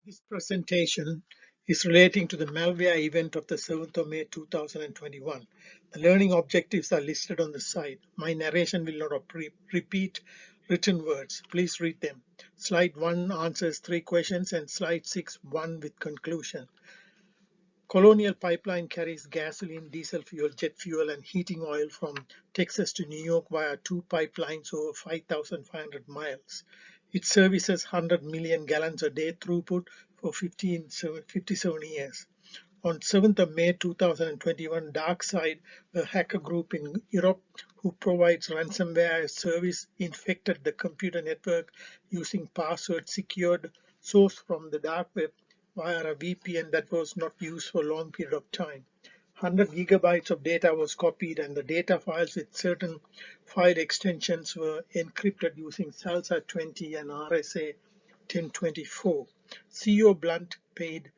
This presentation is relating to the malware event of the 7th of May 2021. The learning objectives are listed on the side. My narration will not repeat written words. Please read them. Slide 1 answers 3 questions and slide 6 1 with conclusion. Colonial Pipeline carries gasoline, diesel fuel, jet fuel, and heating oil from Texas to New York via 2 pipelines over 5,500 miles. It services 100 million gallons a day throughput for 57 years. On 7th of May 2021, DarkSide, a hacker group in Europe who provides ransomware as service, infected the computer network using password secured source from the dark web via a VPN that was not used for a long period of time. 100 gigabytes of data was copied and the data files with certain file extensions were encrypted using SALSA 20 and RSA 1024. CEO Blunt paid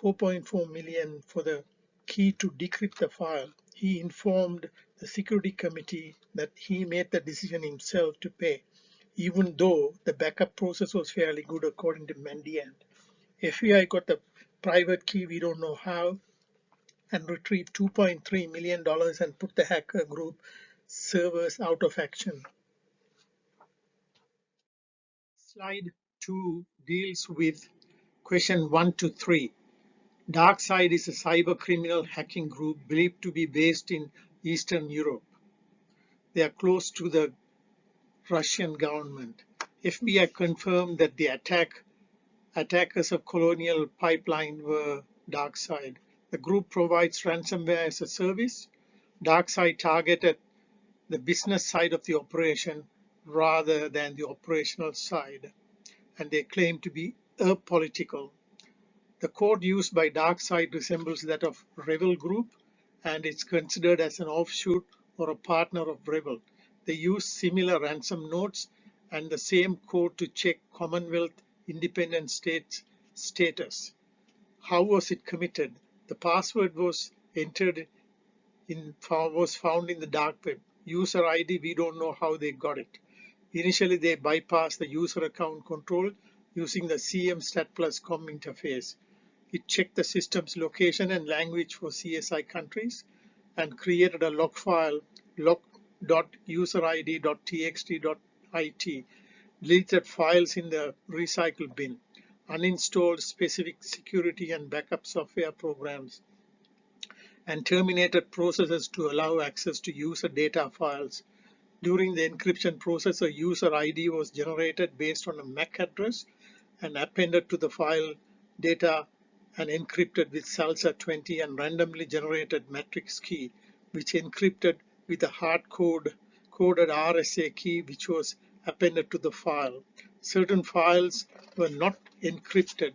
4.4 million for the key to decrypt the file. He informed the security committee that he made the decision himself to pay, even though the backup process was fairly good according to Mandiant. FBI got the private key, we don't know how, and retrieved $2.3 million and put the hacker group servers out of action. Slide 2 deals with question 1 to 3. DarkSide is a cyber criminal hacking group believed to be based in Eastern Europe. They are close to the Russian government. FBI confirmed that the attackers of Colonial Pipeline were DarkSide. The group provides ransomware as a service. DarkSide targeted the business side of the operation rather than the operational side, and they claim to be apolitical. The code used by DarkSide resembles that of Rebel Group, and it's considered as an offshoot or a partner of Rebel. They use similar ransom notes and the same code to check Commonwealth independent states' status. How was it committed? The password was found in the dark web. User ID, we don't know how they got it. Initially, they bypassed the user account control using the CM-STAT+COM interface. It checked the system's location and language for CSI countries and created a log file log.userid.txt.it, deleted files in the recycle bin, uninstalled specific security and backup software programs, and terminated processes to allow access to user data files. During the encryption process, a user ID was generated based on a MAC address and appended to the file data and encrypted with SALSA 20 and randomly generated matrix key, which encrypted with a hard-coded RSA key, which was appended to the file. Certain files were not encrypted.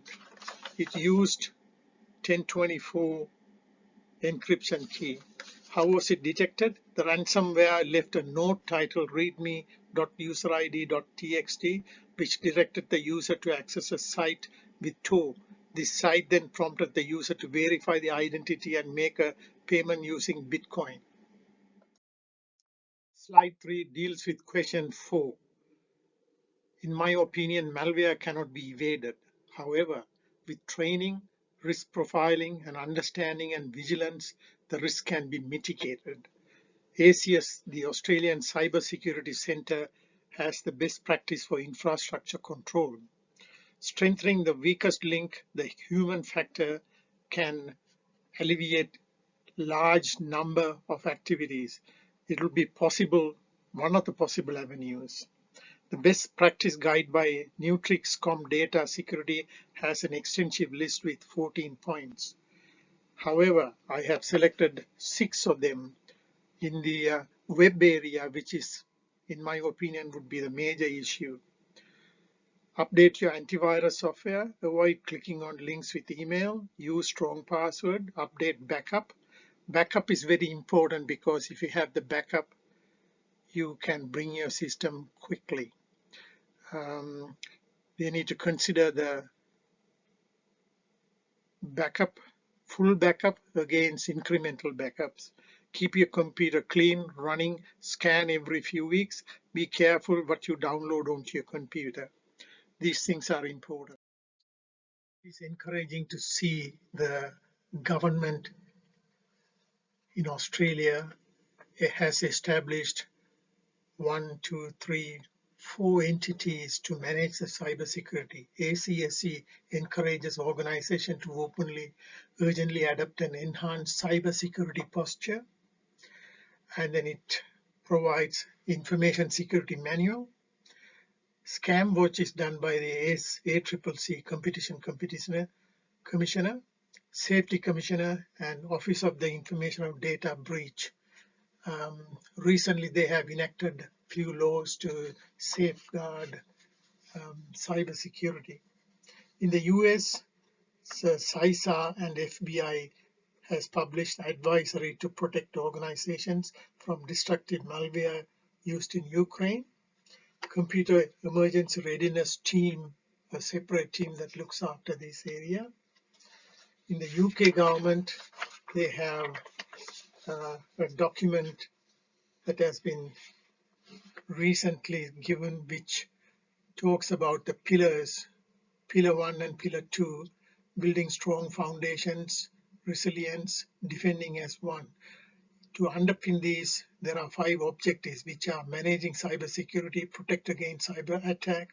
It used 1024 encryption key. How was it detected? The ransomware left a note titled readme.userid.txt, which directed the user to access a site with Tor. This site then prompted the user to verify the identity and make a payment using Bitcoin. Slide 3 deals with question 4. In my opinion, malware cannot be evaded. However, with training, risk profiling, and understanding and vigilance, the risk can be mitigated. ACS, the Australian Cyber Security Centre, has the best practice for infrastructure control. Strengthening the weakest link, the human factor, can alleviate large number of activities. It will be possible, one of the possible avenues. The best practice guide by Nutrix.com Data Security has an extensive list with 14 points. However, I have selected 6 of them in the web area, which is, in my opinion, would be the major issue. Update your antivirus software, avoid clicking on links with email, use strong password, update backup. Backup is very important because if you have the backup, you can bring your system quickly. They need to consider the backup, full backup against incremental backups. Keep your computer clean, running, scan every few weeks. Be careful what you download onto your computer. These things are important. It's encouraging to see the government in Australia has established 4 entities to manage the cybersecurity. ACSC encourages organizations to openly, urgently adopt and enhance cybersecurity posture, and then it provides information security manual. Scam watch is done by the ACCC Competition Commissioner, Safety Commissioner, and Office of the Information of Data Breach. Recently, they have enacted few laws to safeguard cyber security. In the US, CISA and FBI has published advisory to protect organizations from destructive malware used in Ukraine. Computer Emergency Readiness Team, a separate team that looks after this area. In the UK government, they have a document that has been recently given, which talks about the pillars, pillar 1 and pillar 2, building strong foundations, resilience, defending as one. To underpin these, there are 5 objectives, which are managing cybersecurity, protect against cyber attack,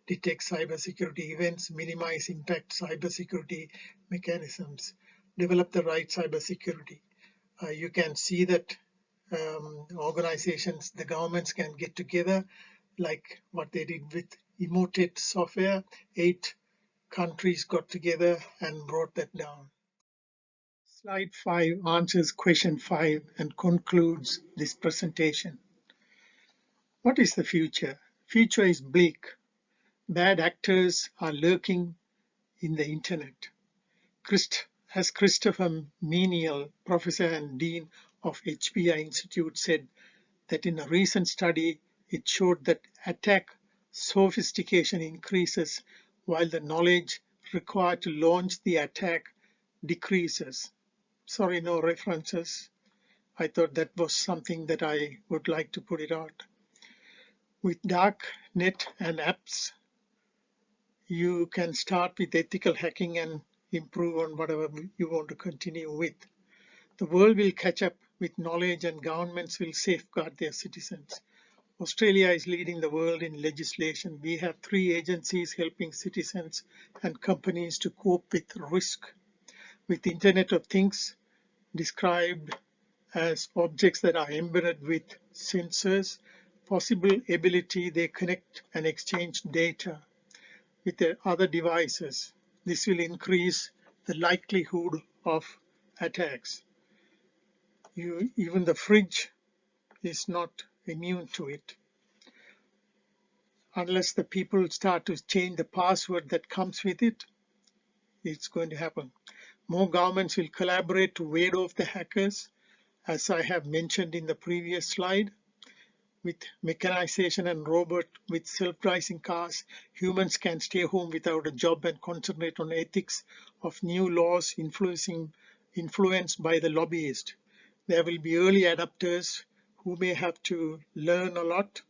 detect cybersecurity events, minimize impact cybersecurity mechanisms, develop the right cybersecurity. You can see that organizations, the governments can get together, like what they did with Emotet software. 8 countries got together and brought that down. Slide 5 answers question 5 and concludes this presentation. What is the future? Future is bleak. Bad actors are lurking in the internet. As Christopher Menial, professor and dean of HBI Institute, said that in a recent study, it showed that attack sophistication increases while the knowledge required to launch the attack decreases. Sorry, no references. I thought that was something that I would like to put it out. With dark net and apps, you can start with ethical hacking and improve on whatever you want to continue with. The world will catch up with knowledge and governments will safeguard their citizens. Australia is leading the world in legislation. We have 3 agencies helping citizens and companies to cope with risk. With the Internet of Things, described as objects that are embedded with sensors, possible ability they connect and exchange data with their other devices. This will increase the likelihood of attacks. Even the fridge is not immune to it. Unless the people start to change the password that comes with it, it's going to happen. More governments will collaborate to ward off the hackers, as I have mentioned in the previous slide. With mechanization and robot, with self-driving cars, humans can stay home without a job and concentrate on ethics of new laws influenced by the lobbyist. There will be early adopters who may have to learn a lot,